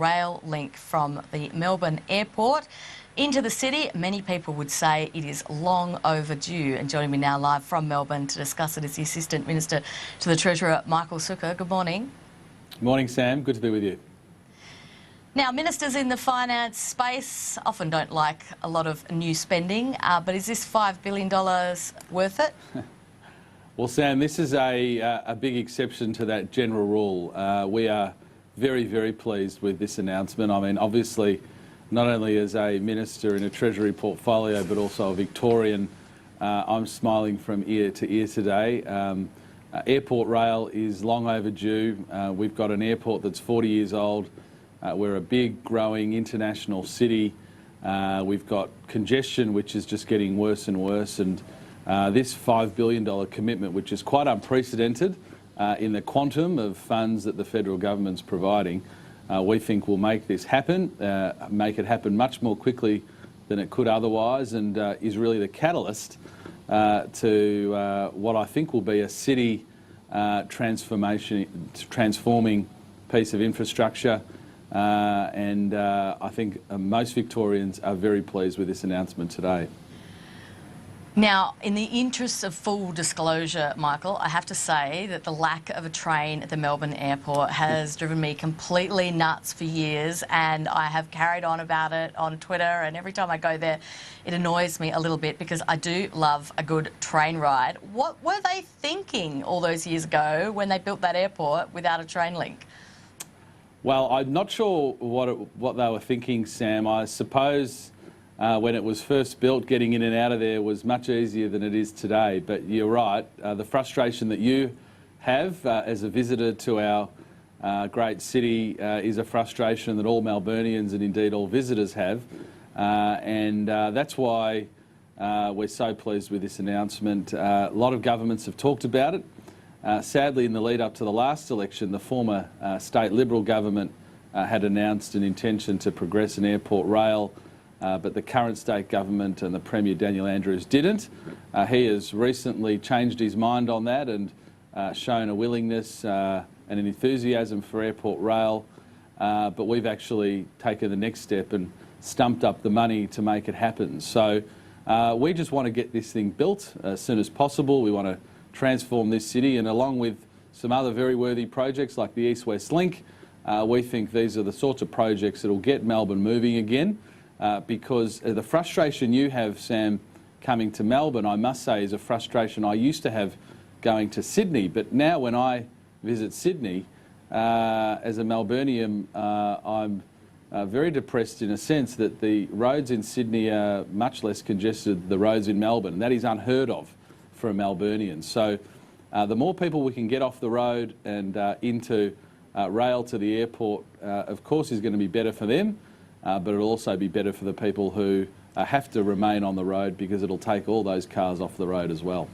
rail link from the Melbourne airport into the city. Many people would say it is long overdue. And joining me now live from Melbourne to discuss it is the Assistant Minister to the Treasurer, Michael Sukkar. Good morning. Morning, Sam. Good to be with you. Now, ministers in the finance space often don't like a lot of new spending, but is this $5 billion worth it? Well, Sam, this is a big exception to that general rule. We are very, very pleased with this announcement. I mean, obviously, not only as a minister in a Treasury portfolio, but also a Victorian, I'm smiling from ear to ear today. Airport rail is long overdue. We've got an airport that's 40 years old. We're a big, growing international city. We've got congestion, which is just getting worse and worse. And this $5 billion commitment, which is quite unprecedented in the quantum of funds that the federal government's providing, we think will make this happen, make it happen much more quickly than it could otherwise, and is really the catalyst to what I think will be a city transforming piece of infrastructure. And I think most Victorians are very pleased with this announcement today. Now, in the interests of full disclosure, Michael, I have to say that the lack of a train at the Melbourne airport has driven me completely nuts for years, and I have carried on about it on Twitter, and every time I go there it annoys me a little bit because I do love a good train ride. What were they thinking all those years ago when they built that airport without a train link? Well, I'm not sure what they were thinking, Sam. I suppose when it was first built, getting in and out of there was much easier than it is today. But you're right, the frustration that you have as a visitor to our great city is a frustration that all Melburnians and indeed all visitors have. And that's why we're so pleased with this announcement. A lot of governments have talked about it. Sadly, in the lead up to the last election, the former state Liberal government had announced an intention to progress an airport rail, but the current state government and the Premier Daniel Andrews didn't. He has recently changed his mind on that and shown a willingness and an enthusiasm for airport rail, but we've actually taken the next step and stumped up the money to make it happen. So we just want to get this thing built as soon as possible. We want to transform this city, and along with some other very worthy projects like the East-West Link, we think these are the sorts of projects that will get Melbourne moving again, because the frustration you have, Sam, coming to Melbourne, I must say, is a frustration I used to have going to Sydney. But now when I visit Sydney, as a Melburnian, I'm very depressed in a sense that the roads in Sydney are much less congested than the roads in Melbourne, and that is unheard of for a Melburnian. So the more people we can get off the road and into rail to the airport, of course, is going to be better for them, but it'll also be better for the people who have to remain on the road, because it'll take all those cars off the road as well.